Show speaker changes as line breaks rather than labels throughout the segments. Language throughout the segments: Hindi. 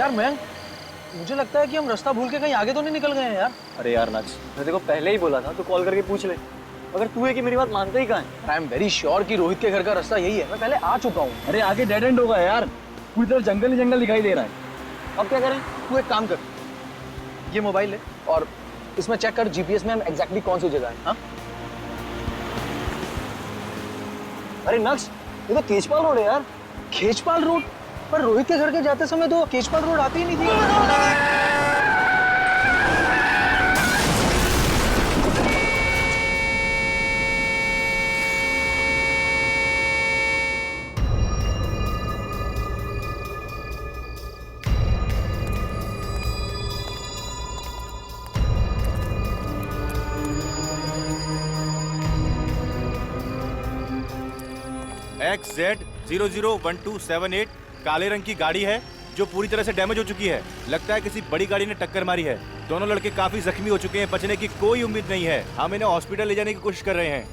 यार मयंक, मुझे लगता है कि हम रास्ता भूल के कहीं आगे तो नहीं निकल गए हैं यार।
अरे यार नक्स, मैं तेरे को पहले ही बोला था, तू कॉल करके पूछ ले। अगर तू है कि मेरी बात मानता ही कहाँ है?
आई एम वेरी श्योर कि रोहित के घर का रास्ता यही है, मैं पहले आ चुका हूँ।
अरे आगे डेड एंड होगा यार, पूरी तरफ जंगल ही जंगल दिखाई दे रहा है। अब क्या करें?
तू एक काम कर, ये मोबाइल ले और इसमें चेक कर जीपीएस में हम एग्जैक्टली कौन सी जगह है। हाँ
अरे नक्स, ये तो केजपाल रोड है यार।
केजपाल रोड? पर रोहित के घर के जाते समय तो केजपाल रोड आती ही नहीं थी।
XZ001278 काले रंग की गाड़ी है जो पूरी तरह से डैमेज हो चुकी है। लगता है किसी बड़ी गाड़ी ने टक्कर मारी है। दोनों लड़के काफी जख्मी हो चुके हैं, बचने की कोई उम्मीद नहीं है। हम इन्हें हॉस्पिटल ले जाने की कोशिश कर रहे हैं।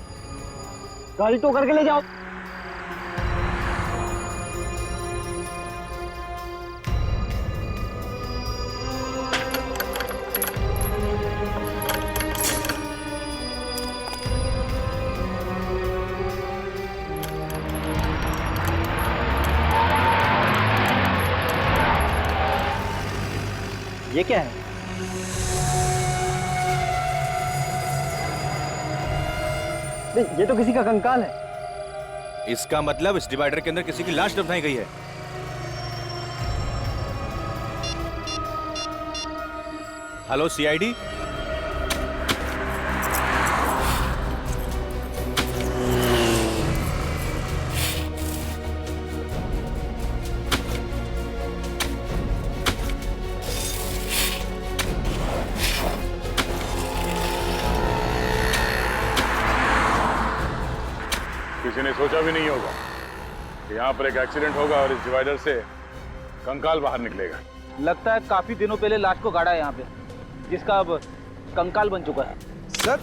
गाड़ी तो करके ले जाओ। ये क्या है? नहीं, ये तो किसी का कंकाल है।
इसका मतलब इस डिवाइडर के अंदर किसी की लाश दफनाई गई है। हेलो सीआईडी,
किसी ने सोचा भी नहीं होगा कि यहाँ पर एक एक्सीडेंट होगा और इस डिवाइडर से कंकाल बाहर निकलेगा।
लगता है काफी दिनों पहले लाश को गाड़ा है यहाँ पे, जिसका अब कंकाल बन चुका है।
सर,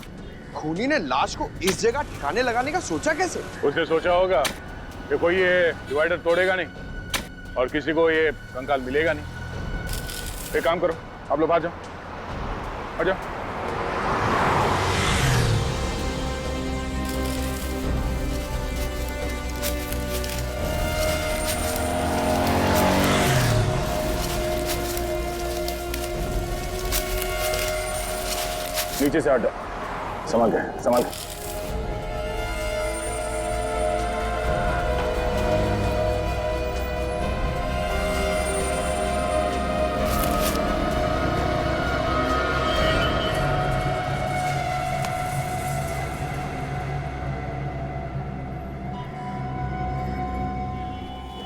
खूनी ने लाश को इस जगह ठिकाने लगाने का सोचा कैसे?
उसने सोचा होगा कि कोई ये डिवाइडर तोड़ेगा नहीं और किसी को ये कंकाल मिलेगा नहीं। एक काम करो, आप लोग आ जाओ, आ जाओ। नीचे से हट जाओ, संभाल के, संभाल के।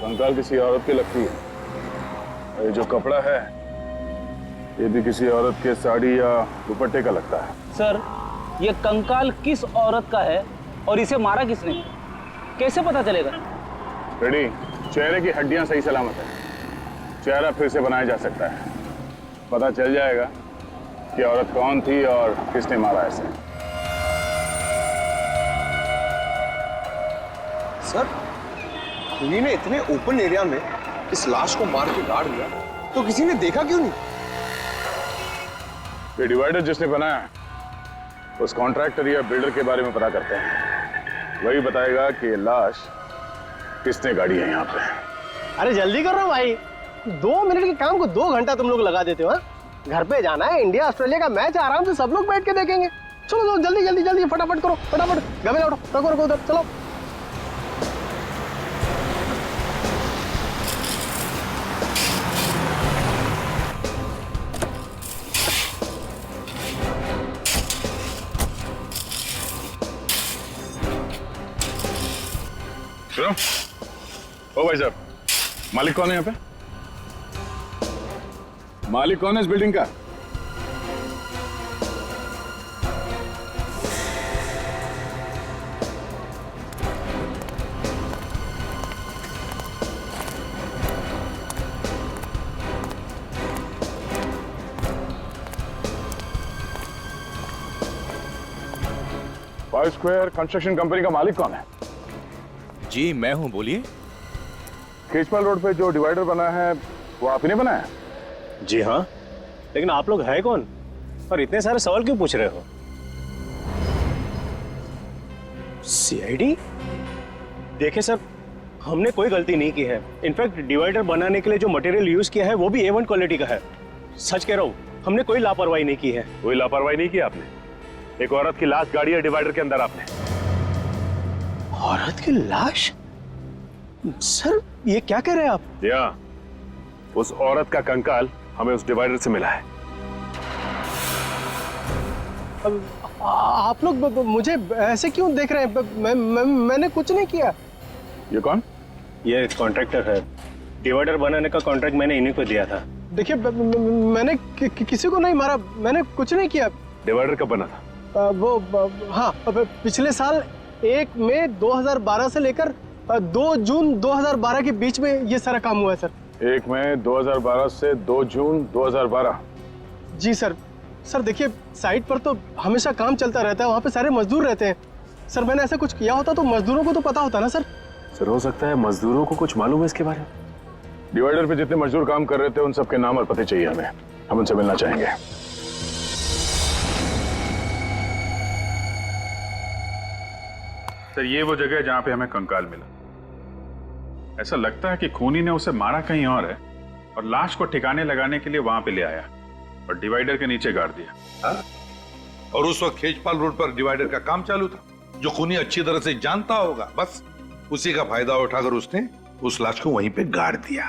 कंकाल किसी औरत की लगती है। और ये जो कपड़ा है ये भी किसी औरत के साड़ी या दुपट्टे का लगता है।
सर, ये कंकाल किस औरत का है और इसे मारा किसने, कैसे पता चलेगा?
रेडी, चेहरे की हड्डियां सही सलामत है, चेहरा फिर से बनाया जा सकता है। पता चल जाएगा कि औरत कौन थी और किसने मारा इसे।
सर, खूनी ने इतने ओपन एरिया में इस लाश को मार के गाड़ दिया, तो किसी ने देखा क्यों नहीं?
ये डिवाइडर जिसने बनाया है उस कॉन्ट्रैक्टर या बिल्डर के बारे में पता करते हैं। वही बताएगा कि ये लाश किसने गाड़ी है यहाँ पे।
अरे जल्दी करो भाई, 2 मिनट के काम को 2 घंटा तुम लोग लगा देते हो। घर पे जाना है, इंडिया ऑस्ट्रेलिया का मैच आराम से सब लोग बैठ के देखेंगे। चलो जल्दी जल्दी जल्दी फटाफट करो, फटाफट गवे लौटो, रखो रखो उधर, चलो।
सुनो, ओ भाई साहब, मालिक कौन है यहाँ पे? मालिक कौन है इस बिल्डिंग का? फाइव स्क्वायर कंस्ट्रक्शन कंपनी का मालिक कौन है?
जी मैं हूं, बोलिए।
केजपाल रोड पे जो डिवाइडर बना है वो आप ही ने बनाया?
जी हाँ, लेकिन आप लोग है कौन और इतने सारे सवाल क्यों पूछ रहे हो? सीआईडी? देखिए सर, हमने कोई गलती नहीं की है। इनफैक्ट डिवाइडर बनाने के लिए जो मटेरियल यूज किया है वो भी A1 क्वालिटी का है। सच कह रहा हूँ, हमने कोई लापरवाही नहीं की है।
कोई लापरवाही नहीं की आपने? एक औरत की लाश गाड़ी है डिवाइडर के अंदर आपने।
औरत की लाश? सर ये क्या कह रहे हैं आप?
या उस औरत का कंकाल हमें उस डिवाइडर से मिला है।
आप लोग मुझे ऐसे क्यों देख रहे हैं? मैंने कुछ नहीं किया।
ये कौन?
ये कॉन्ट्रैक्टर है। डिवाइडर बनाने का कॉन्ट्रैक्ट मैंने इन्हीं को दिया था। देखिए मैंने किसी को नहीं मारा, मैंने कुछ नहीं किया।
डिवाइडर कब बना था?
हाँ, पिछले साल 1 मई 2012 से लेकर 2 जून 2012 के बीच में ये सारा काम हुआ है सर।
1 मई 2012 से 2 जून 2012।
जी सर। सर देखिए, साइट पर तो हमेशा काम चलता रहता है, वहाँ पे सारे मजदूर रहते हैं। सर मैंने ऐसा कुछ किया होता तो मजदूरों को तो पता होता ना सर।
सर हो सकता है मजदूरों को कुछ मालूम है इसके बारे में। डिवाइडर पे जितने मजदूर काम कर रहे थे उन सबके नाम और पते चाहिए हमें, हम उनसे मिलना चाहेंगे।
सर ये वो जगह है जहां पे हमें कंकाल मिला। ऐसा लगता है कि खूनी ने उसे मारा कहीं और है और लाश को ठिकाने लगाने के लिए वहां पे ले आया और डिवाइडर के नीचे गाड़ दिया।
हाँ? और उस वक्त खेजपाल रोड पर डिवाइडर का काम चालू था, जो खूनी अच्छी तरह से जानता होगा। बस उसी का फायदा उठाकर उसने उस लाश को वहीं पे गाड़ दिया।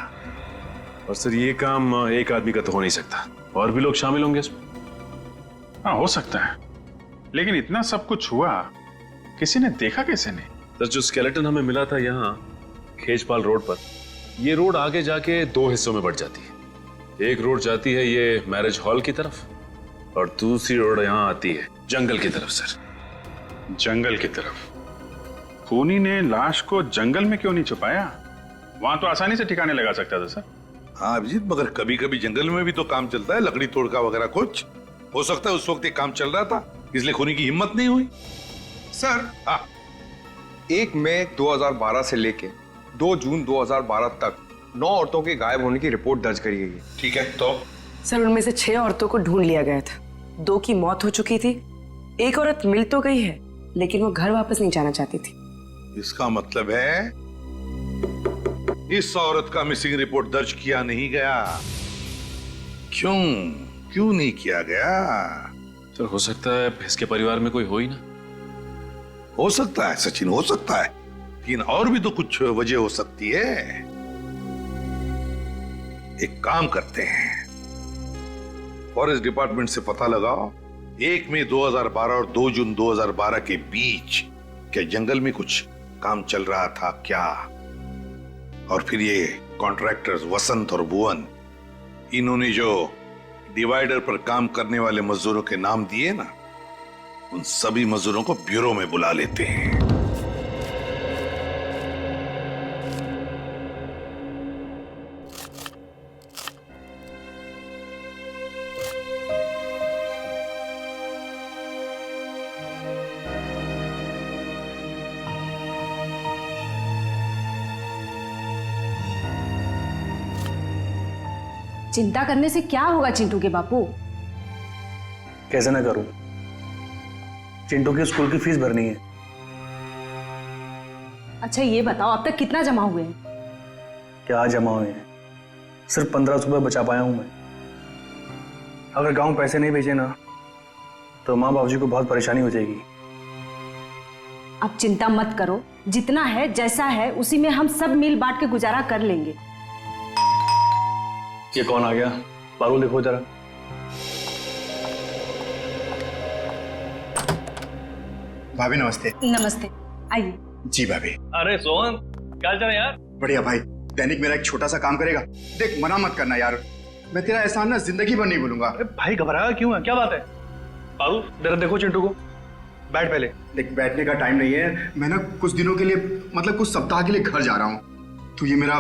और सर ये काम एक आदमी का तो हो नहीं सकता, और भी लोग शामिल होंगे इसमें।
हाँ हो सकता है, लेकिन इतना सब कुछ हुआ, किसी ने देखा कैसे नहीं?
सर जो स्केलेटन हमें मिला था यहाँ खेजपाल रोड पर, ये रोड आगे जाके 2 हिस्सों में बढ़ जाती है। एक रोड जाती है ये मैरिज हॉल की तरफ और दूसरी रोड यहाँ आती है जंगल की तरफ। सर
जंगल की तरफ? खूनी ने लाश को जंगल में क्यों नहीं छुपाया? वहां तो आसानी से ठिकाने लगा सकता था सर।
हाँ अभिजीत, मगर कभी कभी जंगल में भी तो काम चलता है, लकड़ी तोड़का वगैरह कुछ। हो सकता है उस वक्त ये काम चल रहा था, इसलिए खूनी की हिम्मत नहीं हुई।
सर 1 मई 2012 से लेके 2 जून 2012 तक 9 औरतों के गायब होने की रिपोर्ट दर्ज करी गई है।
ठीक है, तो
सर उनमें से 6 औरतों को ढूंढ लिया गया था। 2 की मौत हो चुकी थी, एक औरत मिल तो गई है लेकिन वो घर वापस नहीं जाना चाहती थी।
इसका मतलब है इस औरत का मिसिंग रिपोर्ट दर्ज किया नहीं गया। क्यों नहीं किया गया?
सर हो सकता है इसके परिवार में कोई हो ही ना।
हो सकता है सचिन, हो सकता है, लेकिन और भी तो कुछ वजह हो सकती है। एक काम करते हैं, फॉरेस्ट डिपार्टमेंट से पता लगाओ 1 मई 2012 और 2 जून 2012 के बीच क्या जंगल में कुछ काम चल रहा था क्या? और फिर ये कॉन्ट्रैक्टर्स वसंत और भुवन, इन्होंने जो डिवाइडर पर काम करने वाले मजदूरों के नाम दिए ना, उन सभी मजदूरों को ब्यूरो में बुला लेते हैं।
चिंता करने से क्या होगा चिंटू के बापू?
कैसे ना करूं? चिंटू की स्कूल की फीस भरनी है।
अच्छा ये बताओ अब तक कितना जमा हुए हैं?
क्या जमा हुए हैं? सिर्फ 1500 रुपये बचा पाया हूं मैं। अगर गांव पैसे नहीं भेजे ना तो माँ बाबूजी को बहुत परेशानी हो जाएगी।
अब चिंता मत करो, जितना है जैसा है उसी में हम सब मिल बांट के गुजारा कर लेंगे।
ये कौन आ गया? पारुल देखो जरा।
भाभी नमस्ते।
नमस्ते, आइए।
जी भाभी।
अरे सोहन, क्या चल रहा है यार?
बढ़िया भाई, दैनिक मेरा एक छोटा सा काम करेगा? देख मना मत करना यार, मैं तेरा एहसान ना जिंदगी भर नहीं भूलूंगा।
अरे भाई घबराया क्यों है? क्या बात है? पारुल जरा देखो चिंटू को। बैठ पहले।
देख बैठने का टाइम नहीं है, मैं ना कुछ दिनों के लिए, मतलब कुछ सप्ताह के लिए घर जा रहा हूँ। तो ये मेरा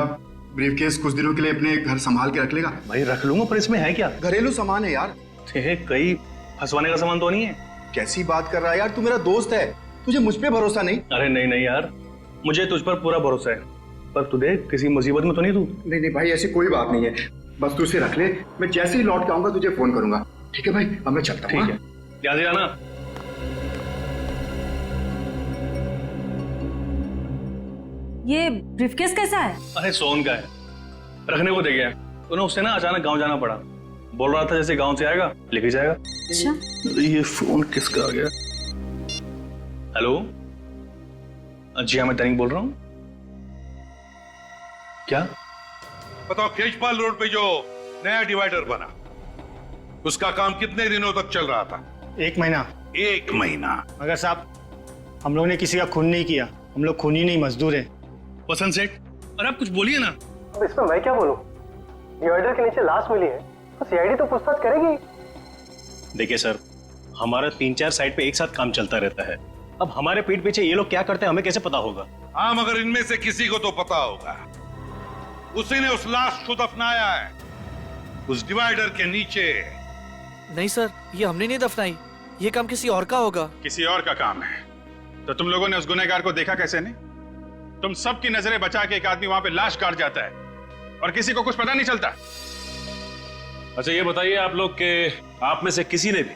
ब्रीफकेस कुछ दिनों के लिए अपने घर संभाल के रख लेगा?
भाई रख लूंगा, पर इसमें है क्या?
घरेलू सामान है यार।
कहीं फंसवाने का सामान तो नहीं है?
कैसी बात कर रहा है यार, तू मेरा दोस्त है, तुझे मुझ पे भरोसा नहीं?
अरे नहीं यार, मुझे तुझ पर पूरा भरोसा है, पर तू देख किसी मुसीबत में तो नहीं तू?
नहीं भाई ऐसी कोई बात नहीं है। बस तू इसे रख ले, मैं जैसे ही लौट के आऊंगा तुझे फोन करूंगा। ठीक है भाई, अब मैं चलता हूँ।
ठीक है, याद आना।
ये ब्रीफकेस कैसा है?
अरे सोन का है, रखने को दे गया। तो ना उससे ना अचानक गांव जाना पड़ा। बोल रहा था जैसे गांव से आएगा लेके जाएगा।
अच्छा,
ये फोन किसका आ गया? हेलो, जी हाँ, मैं दैनिक बोल रहा हूँ। क्या?
बताओ, केशपाल रोड पे जो नया डिवाइडर बना, उसका काम कितने दिनों तक चल रहा था?
1 महीना।
1 महीना?
मगर साहब, हम लोगों ने किसी का खून नहीं किया, हम लोग खूनी नहीं मजदूर हैं।
वसंत सेठ, अरे आप कुछ बोलिए ना।
अब इसमें मैं क्या बोलूं? डिवाइडर के नीचे लाश मिली है, तो सीआईडी तो पूछताछ करेगी।
देखिए सर, हमारा 3-4 साइट पे एक साथ काम चलता रहता है। अब हमारे पीठ पीछे ये लोग क्या करते हैं हमें कैसे पता होगा?
हाँ, मगर इनमें से किसी को तो पता होगा। उसी ने उस लाश को दफनाया है उस डिवाइडर के नीचे।
नहीं सर, ये हमने नहीं दफनाई, ये काम किसी और का होगा।
किसी और का काम है तो तुम लोगों ने उस गुनहगार को देखा कैसे नहीं? तुम सबकी नजरें बचा के एक आदमी वहां पे लाश काट जाता है और किसी को कुछ पता नहीं चलता।
अच्छा ये बताइए आप लोग के आप में से किसी ने भी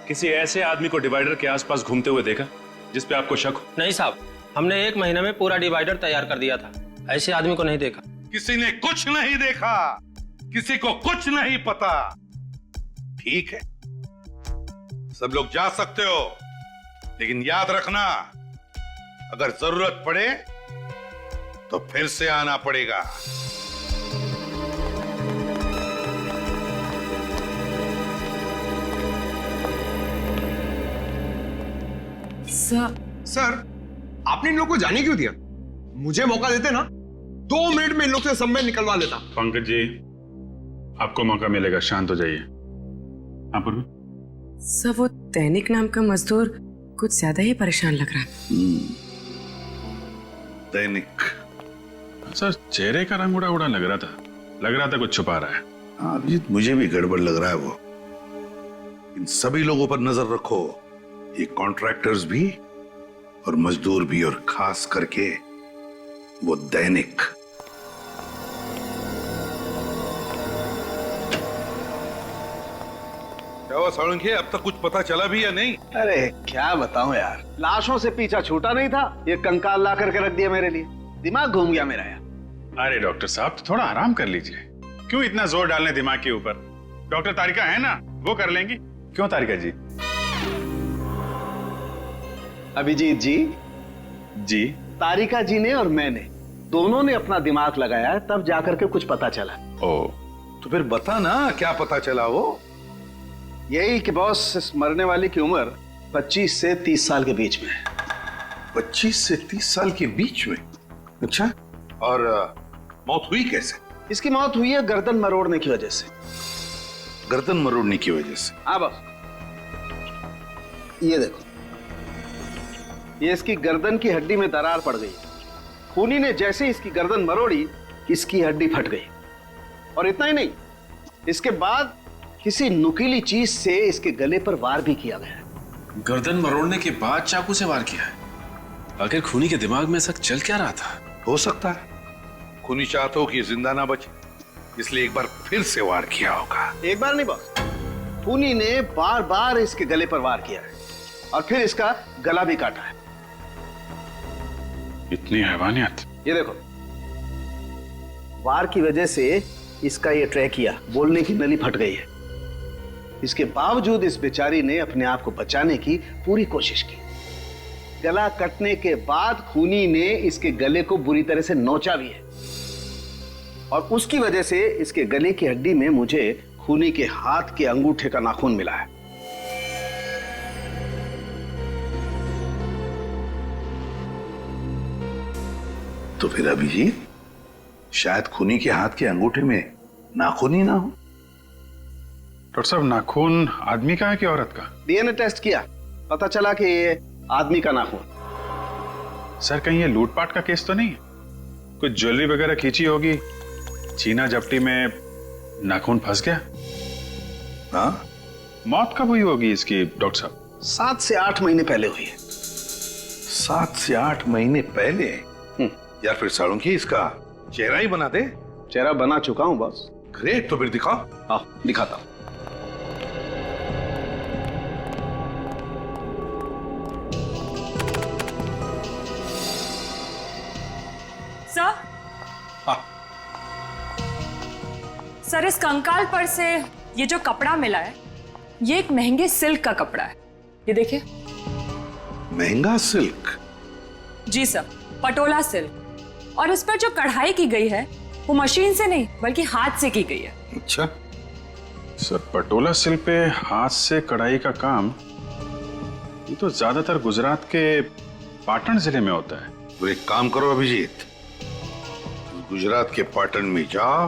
किसी ऐसे आदमी को डिवाइडर के आसपास घूमते हुए देखा जिस पे आपको शक हो?
नहीं साहब, हमने 1 महीने में पूरा डिवाइडर तैयार कर दिया था, ऐसे आदमी को नहीं देखा।
किसी ने कुछ नहीं देखा, किसी को कुछ नहीं पता। ठीक है, सब लोग जा सकते हो, लेकिन याद रखना, अगर जरूरत पड़े तो फिर से आना पड़ेगा।
सर, आपने इन लोग को जाने क्यों दिया? मुझे मौका देते ना, 2 मिनट में इन लोग से सब मैं निकलवा लेता।
पंकज जी, आपको मौका मिलेगा, शांत हो जाइए। हाँ पूर्वी?
सर, वो दैनिक नाम का मजदूर कुछ ज्यादा ही परेशान लग रहा है।
दैनिक?
सर, चेहरे का रंग उड़ा उड़ा लग रहा था कुछ छुपा रहा है।
हाँ अभिजीत, मुझे भी गड़बड़ लग रहा है वो। इन सभी लोगों पर नजर रखो, ये कॉन्ट्रैक्टर्स भी और मजदूर भी, और खास करके वो दैनिक। क्या हुआ साळुंखे, अब तक कुछ पता चला भी या नहीं?
अरे क्या बताऊं यार, लाशों से पीछा छूटा नहीं था, ये कंकाल ला करके रख दिया मेरे लिए। दिमाग घूम गया मेरा यार।
अरे डॉक्टर साहब, तो थोड़ा आराम कर लीजिए, क्यों इतना जोर डालने दिमाग के ऊपर? डॉक्टर तारिका है ना, वो कर लेंगी। क्यों तारिका जी?
अभिजीत जी, तारिका जी ने और मैंने दोनों ने अपना दिमाग लगाया, तब जाकर के कुछ पता चला।
ओ, तो फिर बता ना, क्या पता चला? वो
यही कि बॉस, इस मरने वाली की उम्र 25 से 30 साल के बीच में है।
25 से 30 साल के बीच में? अच्छा, और मौत हुई कैसे?
इसकी मौत हुई है गर्दन मरोड़ने की वजह से।
गर्दन मरोड़ने की वजह से?
हाँ बॉस, ये देखो, ये इसकी गर्दन की हड्डी में दरार पड़ गई। खूनी ने जैसे इसकी गर्दन मरोड़ी, इसकी हड्डी फट गई। और इतना ही नहीं, इसके बाद किसी नुकीली चीज से इसके गले पर वार भी किया गया।
गर्दन मरोड़ने के बाद चाकू से वार किया है? आखिर खूनी के दिमाग में ऐसा चल क्या रहा था?
हो सकता है खूनी चाहता हो कि जिंदा ना बचे, इसलिए एक बार फिर से वार किया होगा।
एक बार नहीं बॉस, खूनी ने बार बार इसके गले पर वार किया है और फिर इसका गला भी काटा है।
इतनी हैवानियत?
ये देखो, वार की वजह से इसका ये ट्रैकिया, बोलने की नली फट गई है। इसके बावजूद इस बेचारी ने अपने आप को बचाने की पूरी कोशिश की। गला कटने के बाद खूनी ने इसके गले को बुरी तरह से नोचा भी है, और उसकी वजह से इसके गले की हड्डी में मुझे खूनी के हाथ के अंगूठे का नाखून मिला है।
तो फिर अभिजीत, शायद खूनी के हाथ के अंगूठे में नाखून ही ना हो।
डॉक्टर साहब, नाखून आदमी का है कि औरत का?
डीएनए टेस्ट किया, पता चला कि ये आदमी का नाखून।
सर, कहीं ये लूटपाट का केस तो नहीं है? कुछ ज्वेलरी वगैरह खींची होगी, छीना झपटी में नाखून फंस गया?
हाँ?
मौत कब हुई होगी इसकी डॉक्टर साहब?
7 से 8 महीने पहले हुई है।
7 से 8 महीने पहले? यार फिर साळुंखे, इसका चेहरा ही बना दे।
चेहरा बना चुका हूं बॉस।
ग्रेट, तो फिर दिखाओ।
हाँ, दिखाता हूं।
सर, सर इस कंकाल पर से ये जो कपड़ा मिला है, ये एक महंगे सिल्क का कपड़ा है। ये देखिए।
महंगा सिल्क?
जी सर, पटोला सिल्क। और इस पर जो कढ़ाई की गई है वो मशीन से नहीं बल्कि हाथ से की गई है।
अच्छा
सर, पटोला सिल्क पे हाथ से कढ़ाई का काम, ये तो ज्यादातर गुजरात के पाटन जिले में होता है।
तो एक काम करो अभिजीत, गुजरात के पाटन में जा,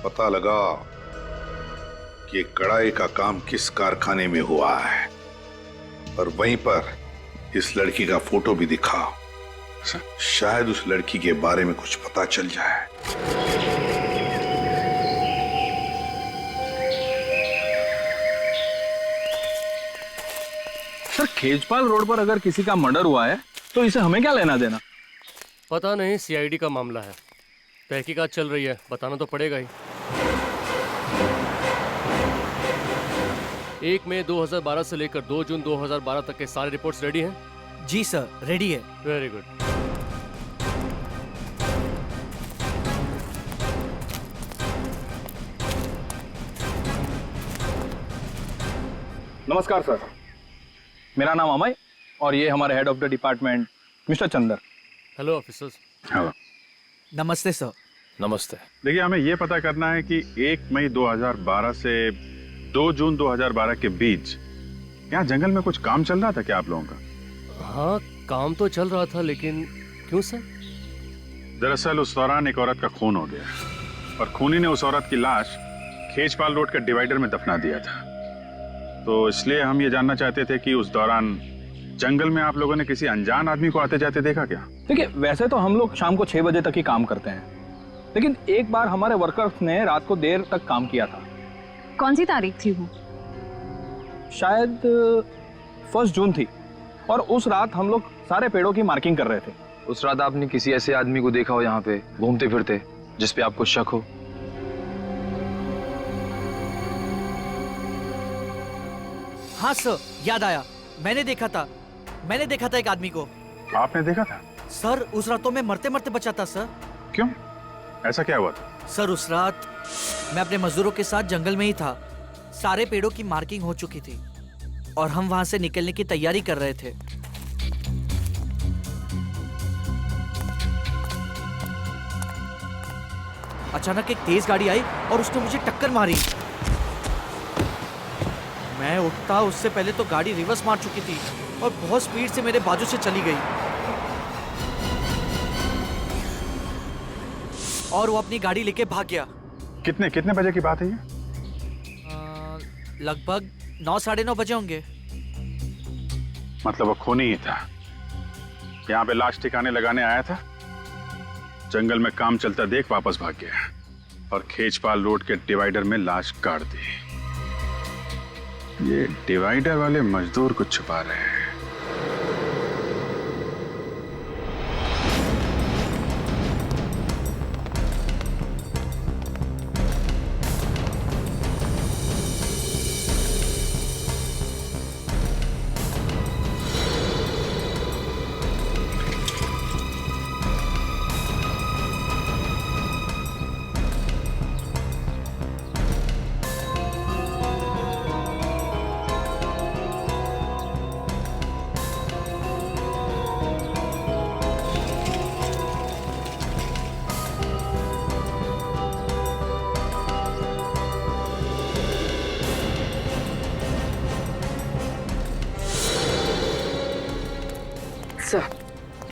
पता लगा कि कढ़ाई का काम किस कारखाने में हुआ है, और वहीं पर इस लड़की का फोटो भी दिखाओ। शायद उस लड़की के बारे में कुछ पता चल जाए।
सर, खेजपाल रोड पर अगर किसी का मर्डर हुआ है तो इसे हमें क्या लेना देना?
पता नहीं, सीआईडी का मामला है, तहकीकात चल रही है, बताना तो पड़ेगा ही। 1 मई 2012 से लेकर 2 जून 2012 तक के सारे रिपोर्ट्स रेडी हैं?
जी सर, रेडी है।
Very good.
नमस्कार सर, मेरा नाम अमय और ये हमारे head of the department mister Chander.
Hello officers.
Hello.
नमस्ते सर।
नमस्ते।
देखिए, हमें यह पता करना है कि 1 मई 2012 से 2 जून 2012 के बीच यहाँ जंगल में कुछ काम चल रहा था क्या आप लोगों का?
हाँ, काम तो चल रहा था, लेकिन क्यों सर?
दरअसल उस दौरान एक औरत का खून हो गया और खूनी ने उस औरत की लाश खेजपाल रोड के डिवाइडर में दफना दिया था। तो इसलिए हम ये जानना चाहते थे कि उस दौरान जंगल में आप लोगों ने किसी अनजान आदमी को आते जाते देखा क्या?
देखिए, वैसे तो हम लोग शाम को 6 बजे तक ही काम करते हैं, लेकिन एक बार हमारे वर्कर्स ने रात को देर तक काम किया था।
कौन सी तारीख थी वो?
शायद 1 जून थी, और उस रात हम लोग सारे पेड़ों की मार्किंग कर रहे थे।
उस रात आपने किसी ऐसे आदमी को देखा हो यहाँ पे घूमते फिरते, जिस पे आपको शक हो?
हाँ सर, याद आया, मैंने देखा था एक आदमी को।
आपने देखा था?
सर, उस रात तो मैं मरते मरते बचा था सर।
क्यों, ऐसा क्या हुआ था?
सर, उस रात मैं अपने मजदूरों के साथ जंगल में ही था। सारे पेड़ों की मार्किंग हो चुकी थी और हम वहां से निकलने की तैयारी कर रहे थे। अचानक एक तेज गाड़ी आई और उसने मुझे टक्कर मारी। मैं उठता उससे पहले तो गाड़ी रिवर्स मार चुकी थी और बहुत स्पीड से मेरे बाजू से चली गई, और वो अपनी गाड़ी लेके भाग गया।
कितने बजे की बात है ये?
लगभग 9 साढ़े 9 बजे होंगे।
मतलब वो खूनी ही था, यहाँ पे लाश ठिकाने लगाने आया था, जंगल में काम चलता देख वापस भाग गया और खेजपाल रोड के डिवाइडर में लाश गाड़ दी। ये डिवाइडर वाले मजदूर कुछ छुपा रहे हैं।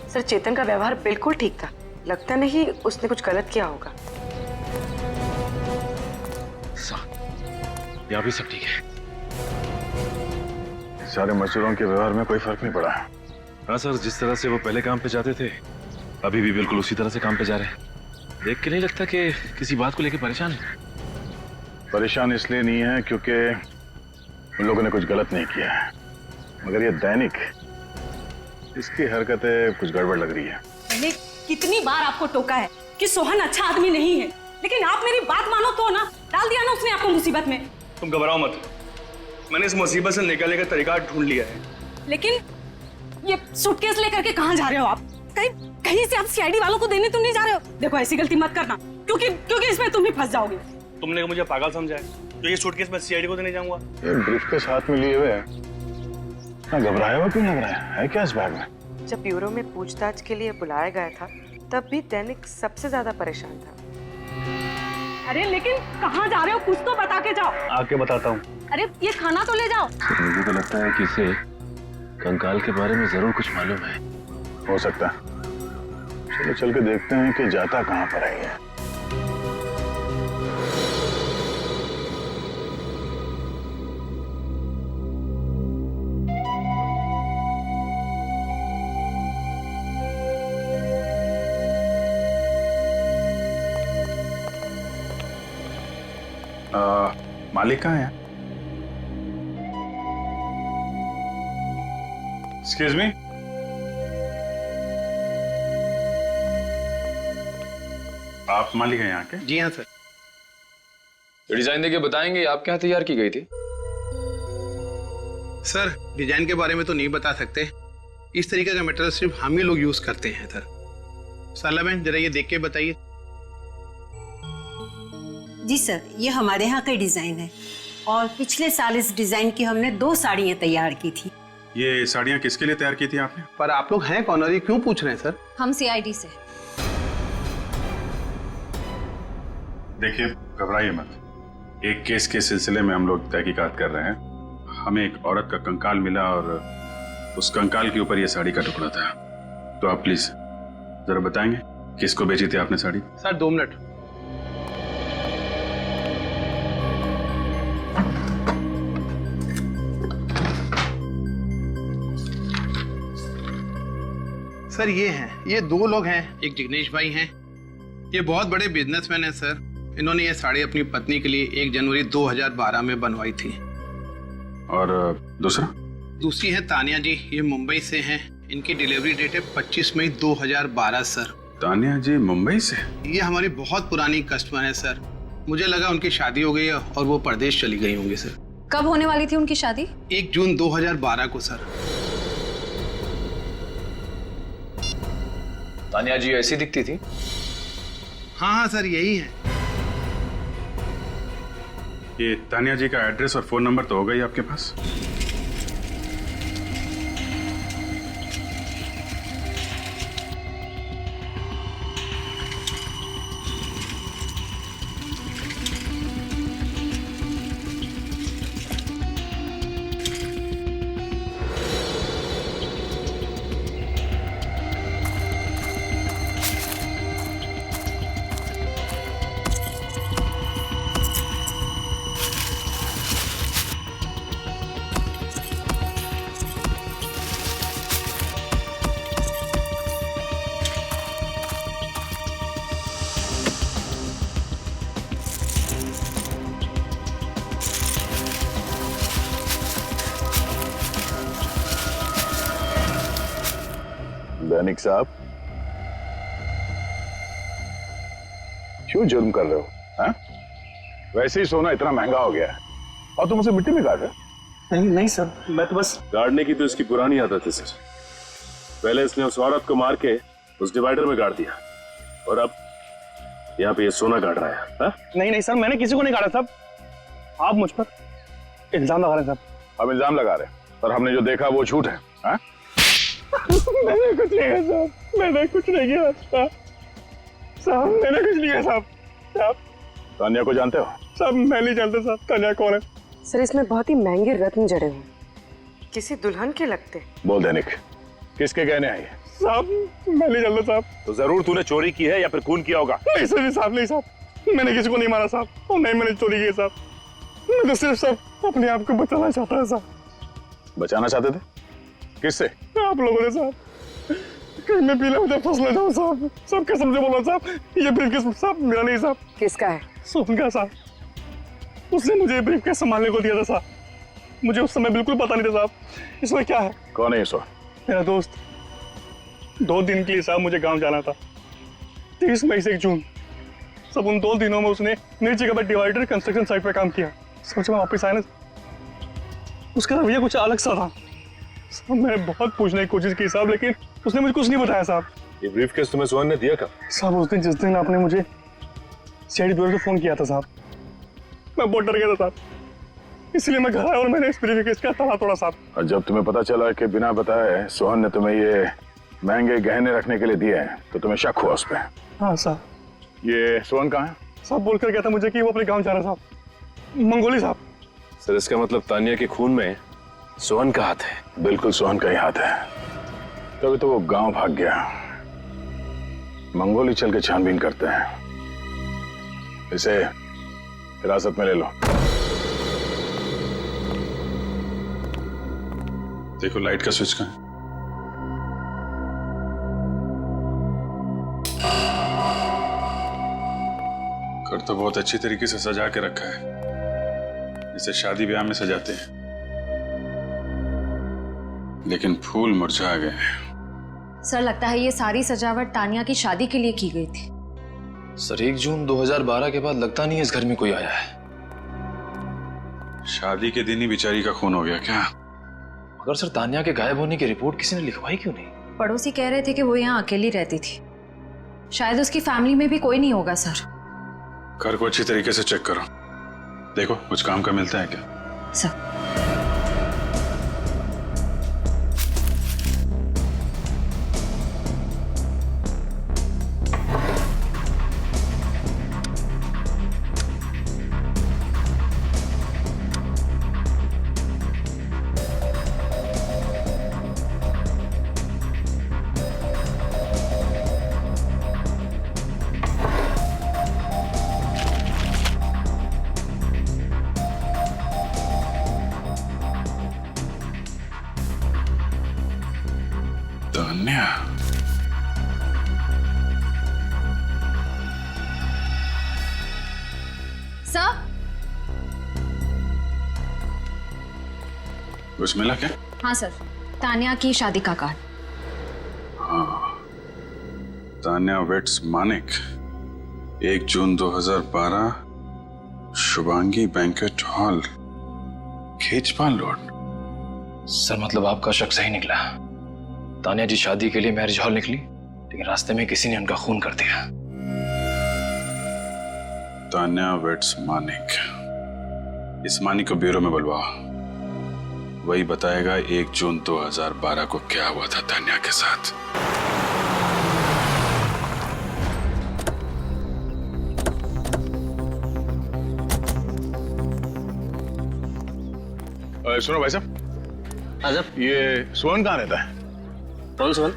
सर, चेतन का व्यवहार बिल्कुल ठीक था। लगता नहीं उसने कुछ गलत किया होगा।
यहाँ भी सब ठीक है।
सारे मजदूरों के व्यवहार में कोई फर्क नहीं पड़ा।
हाँ सर, जिस तरह से वो पहले काम पे जाते थे, अभी भी बिल्कुल उसी तरह से काम पे जा रहे हैं। देख के नहीं लगता कि किसी बात को लेकर परेशान है।
परेशान इसलिए नहीं है क्योंकि उन लोगों ने कुछ गलत नहीं किया है, मगर ये दैनिक, इसकी हरकतें कुछ गड़बड़ लग रही है।
मैंने कितनी बार आपको टोका है कि सोहन अच्छा आदमी नहीं है, लेकिन आप मेरी बात मानो तो ना, डाल दिया ना उसने आपको मुसीबत में।
तुम घबराओ मत, मैंने इस मुसीबत से निकलने का तरीका ढूंढ लिया है।
लेकिन ये सूटकेस लेकर के कहाँ जा रहे हो आप? कहीं कहीं से आप सीआईडी वालों को देने तो नहीं जा रहे हो? देखो ऐसी गलती मत करना, क्योंकि इसमें तुम भी फंस जाओगे।
तुमने मुझे पागल समझा है तो ये सूटकेस मैं सीआईडी को देने जाऊंगा?
ये ब्रीफकेस हाथ में लिए हुए है, ना घबराया हुआ क्यों लग रहा है क्या इस बैग में?
जब ब्यूरो में पूछताछ के लिए बुलाया गया था तब भी दैनिक सबसे ज्यादा परेशान था।
अरे लेकिन कहाँ जा रहे हो? कुछ तो बता के जाओ।
आके बताता हूँ।
अरे ये खाना तो ले जाओ।
मुझे तो लगता है कि इसे कंकाल के बारे में जरूर कुछ मालूम है।
हो सकता है, चलो चल के देखते हैं कि जाता कहाँ पर है ये।
मालिक कहाँ है? एक्सक्यूज मी, आप मालिक हैं यहाँ के?
जी हाँ सर।
डिजाइन देके बताएंगे आपके यहाँ तैयार की गई थी?
सर डिजाइन के बारे में तो नहीं बता सकते, इस तरीके का मटेरियल सिर्फ हम ही लोग यूज करते हैं सर। साला बहन जरा ये देख के बताइए।
जी सर, ये हमारे यहाँ का डिजाइन है और पिछले साल इस डिजाइन की हमने 2 साड़ियाँ तैयार की थी।
ये साड़ियाँ किसके लिए तैयार की थी आपने?
पर आप लोग हैं कौन और ये क्यों पूछ रहे हैं सर?
हम सीआईडी से।
देखिए घबराइए मत, एक केस के सिलसिले में हम लोग तहकीकात कर रहे हैं। हमें एक औरत का कंकाल मिला और उस कंकाल के ऊपर ये साड़ी का टुकड़ा था। तो आप प्लीज जरा बताएंगे किसको बेची थी आपने साड़ी?
Sir 2 minute. सर ये 2 लोग हैं, एक जिग्नेश भाई हैं, ये बहुत बड़े बिजनेसमैन हैं सर। इन्होंने ये साड़ी अपनी पत्नी के लिए 1 जनवरी 2012 में बनवाई थी।
और
दूसरी है तानिया जी, ये मुंबई से हैं, इनकी डिलीवरी डेट है 25 मई 2012 सर।
तानिया जी मुंबई से?
ये हमारी बहुत पुरानी कस्टमर है सर, मुझे लगा उनकी शादी हो गई है और वो परदेश चली गई होंगी सर।
कब होने वाली थी उनकी शादी?
1 जून 2012 को सर।
तानिया जी ऐसी दिखती थी?
हाँ सर यही है।
ये तानिया जी का एड्रेस और फोन नंबर तो होगा ही आपके पास?
दैनिक साहब क्यों जुर्म कर रहे हो? हाँ? वैसे ही सोना इतना महंगा हो गया है और तुम उसे मिट्टी में गाड़ रहे हो?
नहीं सर, मैं तो बस
गाड़ने की तो इसकी पुरानी आदत है सर। पहले इसने उस औरत को मार के उस डिवाइडर में गाड़ दिया और अब यहाँ पे ये सोना गाड़ रहा है। हा?
नहीं सर, मैंने किसी को नहीं गाड़ा साहब, आप मुझ पर इल्जाम लगा रहे हैं साहब।
हम इल्जाम लगा रहे हैं पर हमने जो देखा वो झूठ है। हाँ?
मैंने कुछ नहीं किया साहब, मैंने कुछ नहीं किया साहब, मैंने कुछ नहीं किया साहब।
तानिया को जानते हो?
साहब मैं नहीं जानता साहब, तानिया कौन है?
सर इसमें बहुत ही महंगे रत्न जड़े हुए, किसी दुल्हन के लगते।
बोल दैनिक, किसके गहने हैं ये?
साहब मैं नहीं जानता साहब।
तो जरूर तूने चोरी की है या फिर खून किया होगा।
नहीं सर, नहीं साहब, मैंने किसी को नहीं मारा साहब, और नहीं मैंने चोरी की साहब। मैं तो सिर्फ साहब अपने आप को बचाना चाहता है साहब।
बचाना चाहते थे? किससे?
आप लोगों ने साहब। कहीं मैं पीले मुझे फंस ले जाऊं साहब, सब कसम से बोला साहब, ये ब्रीफकेस साहब मेरा नहीं साहब।
किसका है?
सोहन का साहब, उसने मुझे ब्रीफकेस संभालने को दिया था साहब, मुझे उस समय बिल्कुल पता नहीं था साहब इसमें क्या है।
कौन है ये सोहन?
मेरा दोस्त। 2 दिन के लिए साहब मुझे गांव जाना था, 30 मई से 1 जून।
सब उन 2 दिनों में उसने मेरी जगह पर डिवाइडर कंस्ट्रक्शन साइट पे काम किया। सोचा मैं वापस आया ना, उसका रवैया कुछ अलग सा था साहब। मैंने बहुत पूछने की कोशिश की साहब, लेकिन उसने मुझे कुछ नहीं बताया साहब।
ये ब्रीफकेस तुम्हें सोहन ने दिया कब?
साहब उस दिन जिस दिन आपने मुझे सीआईडी ब्यूरो से फोन किया था साहब, मैं बहुत डर गया था साहब, इसलिए मैं घर आया और मैंने इस ब्रीफकेस का ताला तोड़ा साहब।
और जब तुम्हें पता चला कि बिना बताए सोहन ने तुम्हें ये महंगे गहने रखने के लिए दिए हैं तो तुम्हें शक हुआ उस पर?
हाँ साहब।
ये सोहन कहाँ है?
साहब बोल कर गया था मुझे कि वो अपने गांव जा रहा साहब, मंगोली साहब।
सर इसका मतलब तानिया के खून में सोहन का हाथ है?
बिल्कुल सोहन का ही हाथ है, तभी तो वो गांव भाग गया। मंगोली चल के छानबीन करते हैं, इसे हिरासत में ले लो।
देखो लाइट का स्विच कहाँ है? घर तो बहुत अच्छी तरीके से सजा के रखा है, जैसे शादी ब्याह में सजाते हैं, लेकिन फूल मुरझा गए।
सर लगता है ये सारी सजावट तानिया की शादी के लिए की गई थी।
सर 1 जून 2012 के बाद लगता नहीं है इस घर में कोई आया है।
शादी के दिन ही बेचारी का खून हो गया क्या?
मगर सर तानिया के गायब होने की रिपोर्ट किसी ने लिखवाई क्यों नहीं?
पड़ोसी कह रहे थे कि वो यहाँ अकेली रहती थी, शायद उसकी फैमिली में भी कोई नहीं होगा सर।
घर को अच्छी तरीके से चेक करो, देखो कुछ काम का मिलता है क्या?
सर
तान्या,
सर
कुछ मिला क्या?
हाँ सर, तानिया की शादी का कार्ड।
हाँ, Tanya weds Manik, 1 June 2012, Shubhangi banquet hall, Khechpal road.
Sir मतलब आपका शक सही निकला। तानिया जी शादी के लिए मैरिज हॉल निकली, लेकिन रास्ते में किसी ने उनका खून कर दिया।
तान्या वेट्स मानिक, इस मानिक को ब्यूरो में बुलवाओ, वही बताएगा 1 जून 2012 को क्या हुआ था तान्या के साथ।
सुनो भाई साहब, ये सोहन कहाँ रहता है?
कौन सोहन?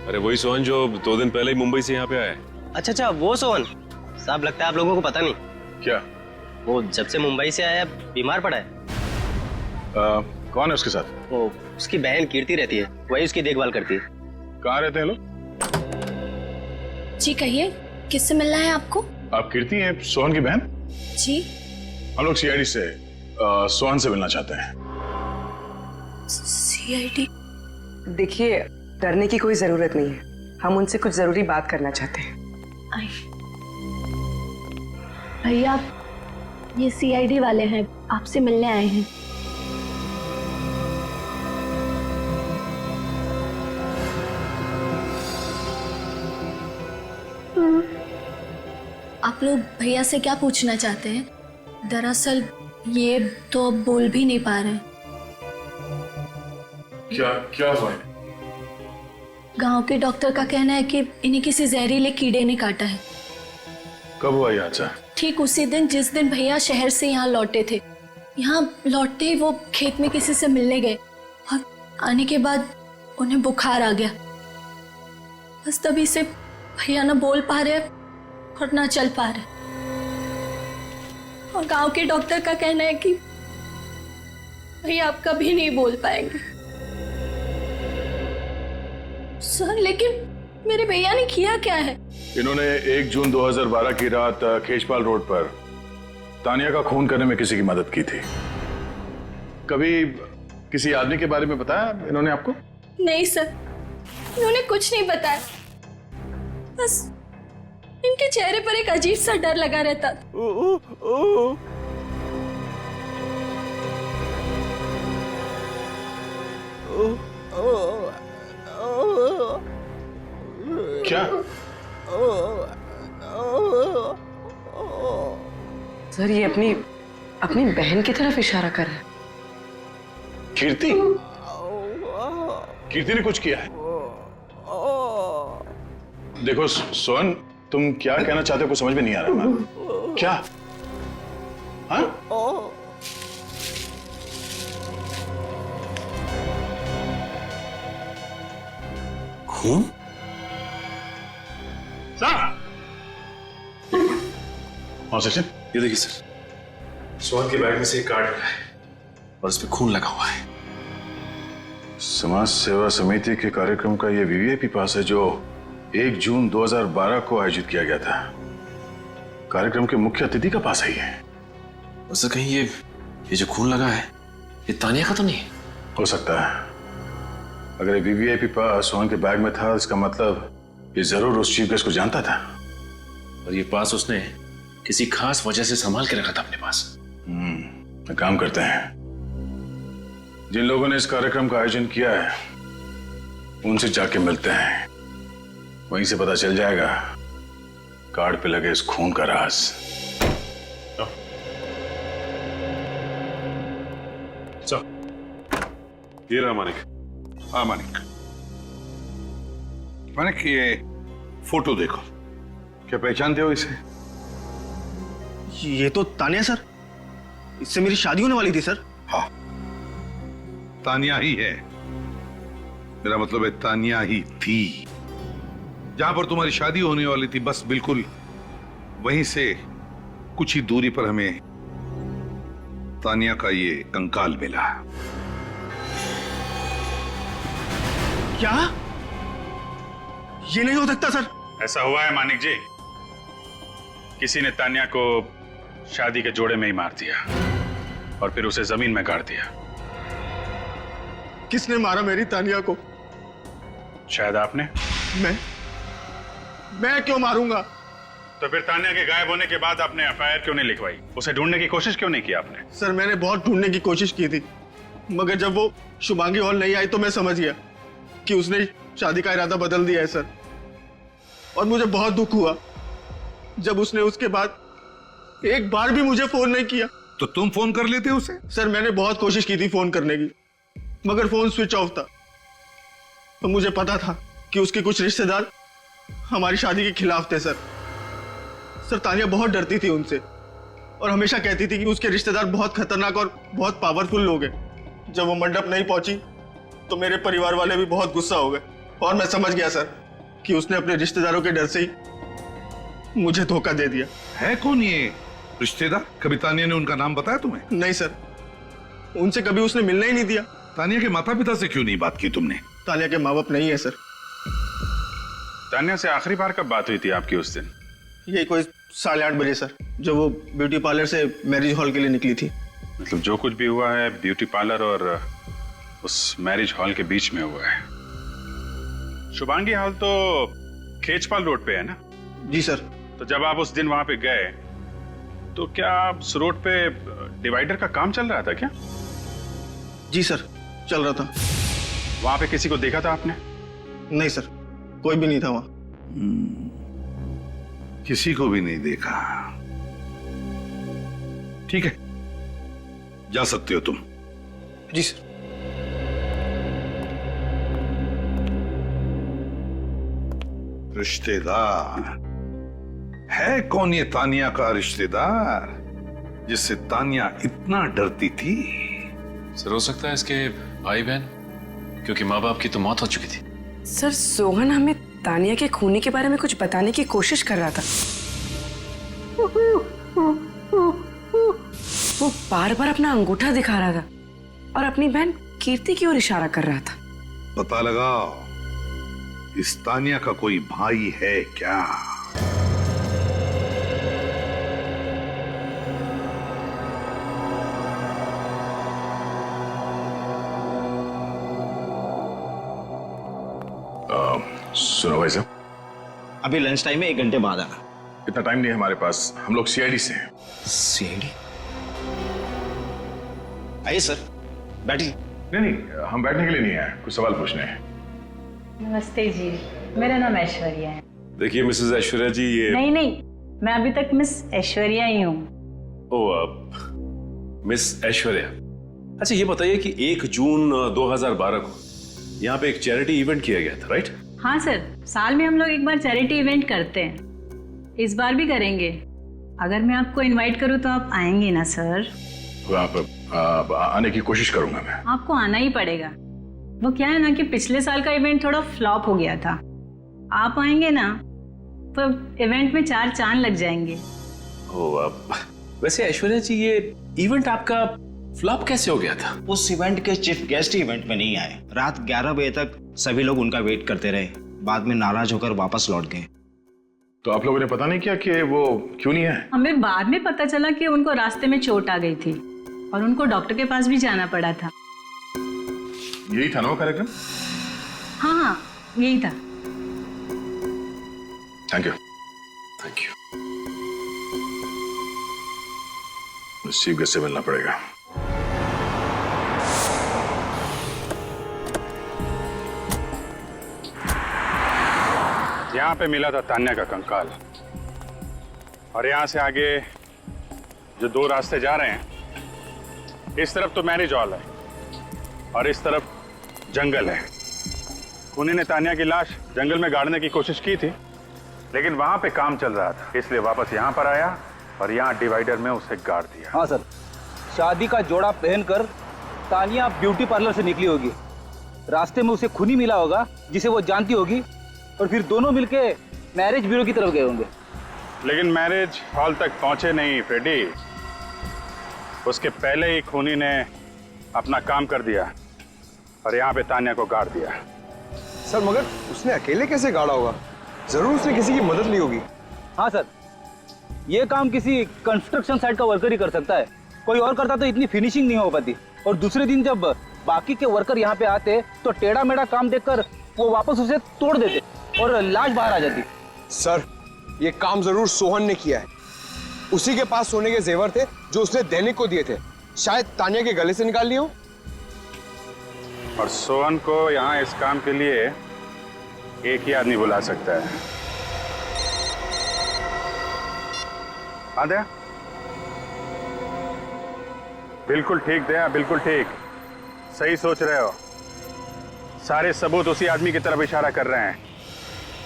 अरे वही सोहन जो 2 दिन पहले ही मुंबई से यहाँ पे आया है।
अच्छा वो सोहन साहब, लगता है आप लोगों को पता नहीं।
क्या?
वो जब से मुंबई से आया बीमार पड़ा है।
कौन है उसके साथ?
वो उसकी बहन कीर्ति रहती है, वही उसकी देखभाल करती है।
कहाँ रहते हैं लोग?
जी कहिए, किससे मिलना है आपको?
आप कीर्ति हैं सोहन की बहन?
जी
हम लोग सीआईडी से सोहन से मिलना चाहते हैं।
सीआईडी? देखिए डरने की कोई जरूरत नहीं है, हम उनसे कुछ जरूरी बात करना चाहते हैं।
भैया ये सीआईडी वाले हैं, आपसे मिलने आए हैं। आप लोग भैया से क्या पूछना चाहते हैं? दरअसल ये तो अब बोल भी नहीं पा रहे।
क्या हुआ?
गांव के डॉक्टर का कहना है कि इन्हें किसी जहरीले कीड़े ने काटा है।
कब हुआ ये हादसा?
ठीक उसी दिन जिस दिन भैया शहर से यहाँ लौटे थे। यहाँ लौटते ही वो खेत में किसी से मिलने गए और आने के बाद उन्हें बुखार आ गया। बस तभी से भैया ना बोल पा रहे और ना चल पा रहे। और गांव के डॉक्टर का कहना है कि भैया आप कभी नहीं बोल पाएंगे। सर लेकिन मेरे भैया ने किया क्या है?
इन्होंने 1 जून 2012 की रात खेचपाल रोड पर तानिया का खून करने में किसी की मदद की थी। कभी किसी आदमी के बारे में बताया इन्होंने आपको?
नहीं सर, इन्होंने कुछ नहीं बताया। इनके चेहरे पर एक अजीब सा डर लगा रहता।
क्या?
सर ये अपनी अपनी बहन की तरफ इशारा कर रहा है।
कीर्ति? कीर्ति ने कुछ किया है? देखो सोहन, तुम क्या कहना चाहते हो कुछ समझ में नहीं आ रहा है। क्या? हाँ? खून?
और सचिन, ये देखिए सर, सोहन के बैग में से एक कार्ड मिला है और उस पर खून लगा हुआ है।
समाज सेवा समिति के कार्यक्रम का ये वीवीआईपी पास है जो 1 जून 2012 को आयोजित किया गया था। कार्यक्रम के मुख्य अतिथि का पास है ये।
वैसे कहीं ये जो खून लगा है ये तानिया का तो नहीं?
हो सकता है। अगर ये वीवीआईपी पास सोहन के बैग में था, इसका मतलब ये जरूर उस चीफ गेस्ट को जानता था।
और ये पास उसने किसी खास वजह से संभाल के रखा था अपने पास।
एक काम करते हैं, जिन लोगों ने इस कार्यक्रम का आयोजन किया है उनसे जाके मिलते हैं। वहीं से पता चल जाएगा कार्ड पे लगे इस खून का राज।
ये रहा मानिक।
हाँ मानिक, मानिक ये फोटो देखो, क्या पहचानते हो इसे?
ये तो तानिया सर, इससे मेरी शादी होने वाली थी सर।
हाँ, तानिया ही है। मेरा मतलब है तानिया ही थी। जहां पर तुम्हारी शादी होने वाली थी बस बिल्कुल वहीं से कुछ ही दूरी पर हमें तानिया का ये कंकाल मिला।
क्या? ये नहीं हो सकता सर।
ऐसा हुआ है मानिक जी, किसी ने तानिया को शादी के जोड़े में ही मार दिया और फिर उसे जमीन में गाड़ दिया।
किसने मारा मेरी तानिया को?
शायद आपने।
मैं क्यों मारूंगा?
तो फिर तानिया के गायब होने के बाद आपने एफआईआर क्यों नहीं लिखवाई? उसे ढूंढने की कोशिश क्यों नहीं की आपने?
सर मैंने बहुत ढूंढने की कोशिश की थी, मगर जब वो शुभांगी हॉल नहीं आई तो मैं समझ गया कि उसने शादी का इरादा बदल दिया है सर। और मुझे बहुत दुख हुआ जब उसने उसके बाद एक बार भी मुझे फोन नहीं किया।
तो तुम फोन कर लेते उसे?
सर मैंने बहुत कोशिश की थी फोन करने की, मगर फोन स्विच ऑफ था। तो मुझे पता था कि उसके कुछ रिश्तेदार हमारी शादी के खिलाफ थे सर। सर तानिया बहुत डरती थी उनसे और हमेशा कहती थी कि उसके रिश्तेदार बहुत खतरनाक और बहुत पावरफुल लोग हैं। जब वो मंडप नहीं पहुंची तो मेरे परिवार वाले भी बहुत गुस्सा हो गए और मैं समझ गया सर कि उसने अपने रिश्तेदारों के डर से ही मुझे धोखा दे दिया।
है कौन ये रिश्तेदार? कभी तानिया ने उनका नाम बताया तुम्हें?
नहीं सर, उनसे कभी उसने मिलना ही नहीं दिया।
तानिया के माता पिता से क्यों नहीं बात की तुमने?
तानिया के माँ बाप नहीं है सर।
तानिया से आखिरी बार कब बात हुई थी आपकी उस दिन?
ये कोई 8:30 बजे सर, जब वो ब्यूटी पार्लर से मैरिज हॉल के लिए निकली थी।
मतलब जो कुछ भी हुआ है ब्यूटी पार्लर और उस मैरिज हॉल के बीच में हुआ है। शुभांगी हॉल तो खेचपाल रोड पे है ना?
जी सर।
तो जब आप उस दिन वहां पे गए तो क्या उस रोड पे डिवाइडर का काम चल रहा था क्या?
जी सर, चल रहा था।
वहां पे किसी को देखा था आपने?
नहीं सर, कोई भी नहीं था वहां।
किसी को भी नहीं देखा। ठीक है, जा सकते हो तुम।
जी सर।
रिश्तेदार है कौन ये तानिया का रिश्तेदार जिससे तानिया इतना डरती थी?
सर हो सकता है इसके भाई बहन, क्योंकि माँ बाप की तो मौत हो चुकी थी।
सर सोहन हमें तानिया के खूनी के बारे में कुछ बताने की कोशिश कर रहा था। वो बार बार अपना अंगूठा दिखा रहा था और अपनी बहन कीर्ति की ओर इशारा कर रहा था।
पता लगाओ इस तानिया का कोई भाई है क्या?
सुनो भाई साहब, अभी लंच टाइम में 1 घंटे बाद आना।
इतना टाइम नहीं है हमारे पास, हम लोग सीआईडी से हैं।
सीआईडी? आइए सर, बैठिए।
नहीं, हम बैठने के लिए नहीं आए, कुछ सवाल पूछने हैं।
नमस्ते जी, मेरा नाम ऐश्वर्या है।
देखिए मिसेस ऐश्वर्या जी, ये
नहीं, मैं अभी तक मिस ऐश्वर्या ही हूँ।
ओ मिस ऐश्वर्या, अच्छा ये बताइए कि 1 जून 2012 को यहाँ पे एक चैरिटी इवेंट किया गया था, राइट?
हाँ सर, साल में हम लोग एक बार चैरिटी इवेंट करते हैं, इस बार भी करेंगे। अगर मैं आपको इनवाइट करूँ तो आप आएंगे ना सर?
आप आने की कोशिश करूंगा मैं।
आपको आना ही पड़ेगा। वो क्या है ना कि पिछले साल का इवेंट थोड़ा फ्लॉप हो गया था, आप आएंगे ना तो इवेंट में 4 चांद लग जाएंगे।
वैसे ऐश्वर्या जी, ये इवेंट आपका फ्लॉप कैसे हो गया था?
उस इवेंट के चीफ गेस्ट इवेंट में नहीं आए। रात 11 बजे तक सभी लोग उनका वेट करते रहे, बाद में नाराज होकर वापस लौट गए।
तो आप लोगों ने पता नहीं किया कि वो क्यों नहीं आए?
हमें बाद में पता चला कि उनको रास्ते में चोट आ गई थी और उनको डॉक्टर के पास भी जाना पड़ा था।
यही था ना वो कार्यक्रम?
हाँ, यही था।
Thank you. चीफ गेस्ट से मिलना पड़ेगा।
यहाँ पे मिला था तान्या का कंकाल, और यहाँ से आगे जो 2 रास्ते जा रहे हैं, इस तरफ तो मैरिज हॉल है और इस तरफ जंगल है। खूनी ने तान्या की लाश जंगल में गाड़ने की कोशिश की थी, लेकिन वहां पे काम चल रहा था, इसलिए वापस यहाँ पर आया और यहाँ डिवाइडर में उसे गाड़ दिया।
हाँ सर, शादी का जोड़ा पहनकर तानिया ब्यूटी पार्लर से निकली होगी, रास्ते में उसे खूनी मिला होगा जिसे वो जानती होगी, और फिर दोनों मिलके मैरिज ब्यूरो की तरफ गए होंगे।
लेकिन मैरिज हॉल तक पहुंचे नहीं फ्रेडी, उसके पहले ही खूनी ने अपना काम कर दिया और यहाँ पे तान्या को गाड़ दिया।
सर मगर उसने अकेले कैसे गाड़ा होगा? जरूर उसने किसी की मदद ली होगी।
हाँ सर, ये काम किसी कंस्ट्रक्शन साइट का वर्कर ही कर सकता है, कोई और करता तो इतनी फिनिशिंग नहीं हो पाती। और दूसरे दिन जब बाकी के वर्कर यहाँ पे आते तो टेढ़ा मेढ़ा काम देखकर वो वापस उसे तोड़ देते और लाश बाहर आ जाती।
सर, ये काम जरूर सोहन ने किया है। उसी के पास सोने के जेवर थे जो उसने दैनिक को दिए थे, शायद तानिया के गले से निकाल लिए हो।
और सोहन को यहाँ इस काम के लिए एक ही आदमी बुला सकता है। हाँ दया, बिल्कुल ठीक दया, बिल्कुल ठीक, सही सोच रहे हो। सारे सबूत उसी आदमी की तरफ इशारा कर रहे हैं।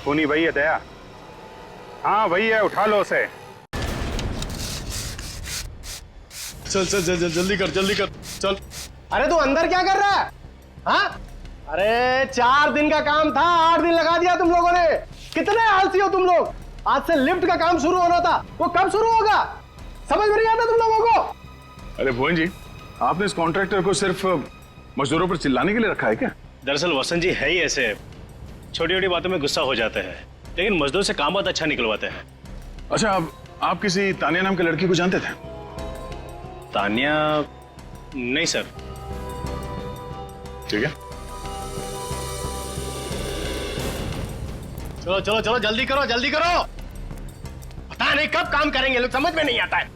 खूनी वही है दया, हाँ वही है, उठा लो उसे।
चल जल्दी कर चल।
अरे तू अंदर क्या कर रहा है? हाँ? अरे 4 दिन का काम था, 8 दिन लगा दिया तुम लोगों ने। कितने आलसी हो तुम लोग। आज से लिफ्ट का काम शुरू होना था, वो कब शुरू होगा? समझ में नहीं आता तुम लोगों को?
अरे भुवन जी, आपने इस कॉन्ट्रैक्टर को सिर्फ मजदूरों पर चिल्लाने के लिए रखा है क्या?
दरअसल वसंत जी है ही ऐसे, छोटी छोटी बातों में गुस्सा हो जाते हैं, लेकिन मजदूर से काम बहुत अच्छा निकलवाते हैं।
अच्छा, आप किसी तानिया नाम की लड़की को जानते थे?
तानिया? नहीं सर।
ठीक है,
चलो जल्दी करो। पता नहीं कब काम करेंगे लोग, समझ में नहीं आता है।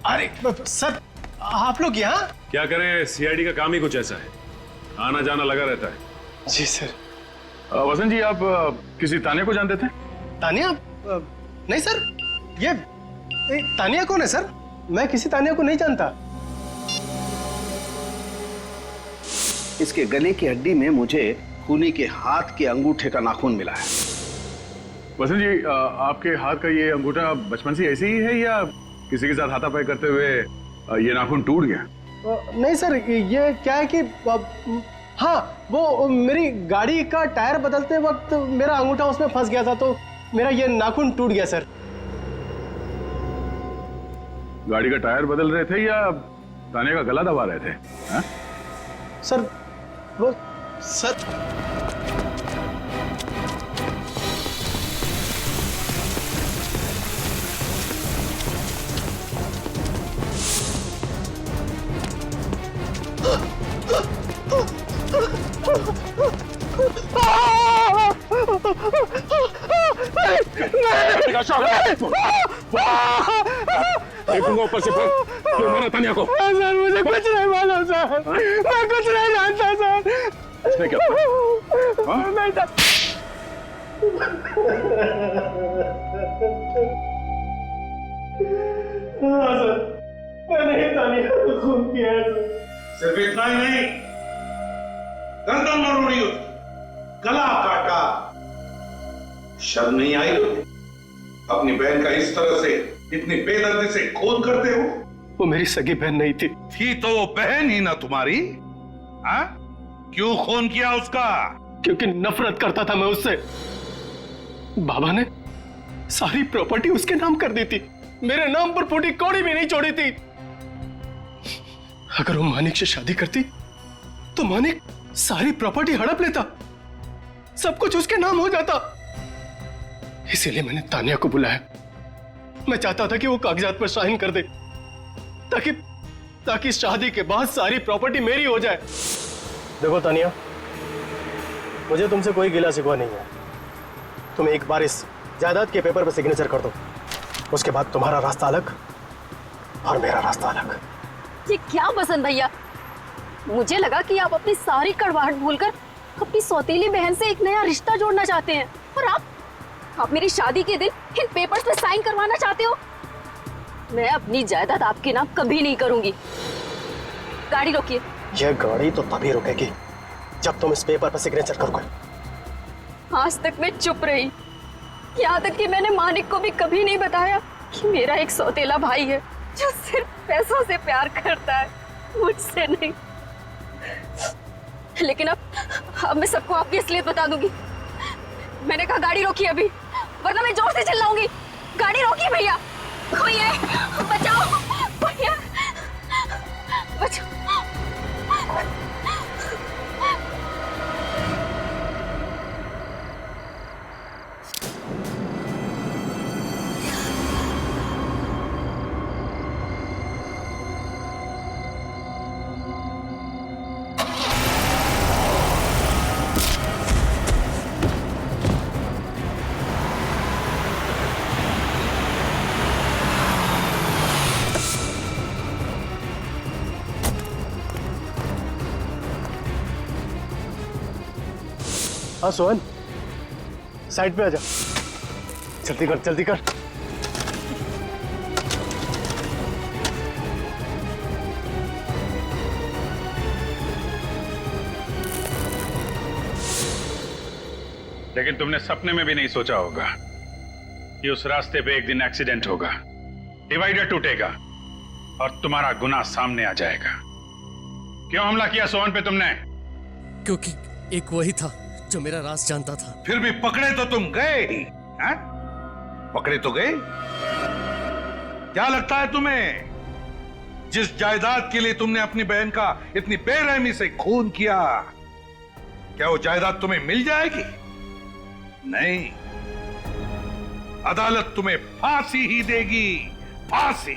अरे सर, आप लोग यहाँ?
क्या करें, सीआईडी का काम ही कुछ ऐसा है, आना जाना लगा रहता है।
जी सर।
वसंत जी, आप किसी तानिया को जानते थे?
तानिया? नहीं सर, ये तानिया कौन है सर? मैं किसी तानिया को नहीं जानता।
इसके गले की हड्डी में मुझे खूनी के हाथ के अंगूठे का नाखून मिला है।
वसंत जी, आपके हाथ का ये अंगूठा बचपन से ऐसे ही है या किसी के साथ हाथापाई करते हुए ये नाखून टूट गया?
नहीं सर, ये क्या है कि हाँ, वो मेरी गाड़ी का टायर बदलते वक्त मेरा अंगूठा उसमें फंस गया था, तो मेरा ये नाखून टूट गया सर।
गाड़ी का टायर बदल रहे थे या तानिया का गला दबा रहे थे? हा?
सर वो सर
का शौक है। देखूंगा ऊपर से फिर क्यों मारा तानिया को।
सर मुझे कुछ नहीं मालूम सर, मैं कुछ नहीं जानता सर।
इसने क्या
नहीं जानता। हाँ सर, मैंने तानिया को खून किया है सर।
सिर्फ इतना ही नहीं, गर्दन मरोड़ी उसकी, गला काटा। शर्म नहीं आई तुम्हें? अपनी बहन का इस तरह से, इतनी बेदर्दी से खून करते हो?
वो मेरी सगी बहन नहीं थी।
थी तो वो बहन ही ना तुम्हारी? हाँ? क्यों खून किया उसका?
क्योंकि नफरत करता था मैं उससे। बाबा ने सारी प्रॉपर्टी उसके नाम कर दी थी, मेरे नाम पर फूटी कौड़ी भी नहीं छोड़ी थी। अगर वो मानिक से शादी करती तो मानिक सारी प्रॉपर्टी हड़प लेता, सब कुछ उसके नाम हो जाता। इसीलिए मैंने तानिया को बुलाया। मैं चाहता था कि वो कागजात पर साइन कर दे, ताकि शादी के बाद सारी प्रॉपर्टी मेरी हो जाए। देखो तानिया, मुझे तुमसे कोई गिला शिकवा नहीं है। तुम एक बार इस जायदाद के पेपर पर सिग्नेचर कर दो, उसके बाद तुम्हारा रास्ता अलग और मेरा रास्ता अलग।
ये क्या बसंत भैया, मुझे लगा कि आप अपनी सारी कड़वाहट भूलकर अपनी सौतेली बहन से एक नया रिश्ता जोड़ना चाहते हैं, और आप मेरी शादी के दिन इन पेपर्स पे साइन करवाना चाहते हो। मैं अपनी जायदाद आपके नाम कभी नहीं करूंगी। गाड़ी रोकिए।
यह गाड़ी तो तभी रुकेगी जब तुम इस पेपर पर सिग्नेचर करोगे।
आज तक मैं चुप रही, यहाँ तक कि मैंने मानिक को भी कभी नहीं बताया कि मेरा एक सौतेला भाई है जो सिर्फ पैसों से प्यार करता है, मुझसे नहीं। लेकिन अब मैं सबको आपकी असलियत बता दूंगी। मैंने कहा गाड़ी रोकिए अभी, वरना मैं जोर से चिल्लाऊंगी। गाड़ी रोकिए भैया, कोई है, बचाओ भैया, बचाओ।
हाँ सोहन, साइड पे आ जा। जल्दी कर, जल्दी कर।
लेकिन तुमने सपने में भी नहीं सोचा होगा कि उस रास्ते पे एक दिन एक्सीडेंट होगा, डिवाइडर टूटेगा और तुम्हारा गुनाह सामने आ जाएगा। क्यों हमला किया सोहन पे तुमने?
क्योंकि एक वही था जो मेरा राज जानता था।
फिर भी पकड़े तो तुम गए ही, हैं? पकड़े तो गए। क्या लगता है तुम्हें, जिस जायदाद के लिए तुमने अपनी बहन का इतनी बेरहमी से खून किया, क्या वो जायदाद तुम्हें मिल जाएगी? नहीं, अदालत तुम्हें फांसी ही देगी, फांसी।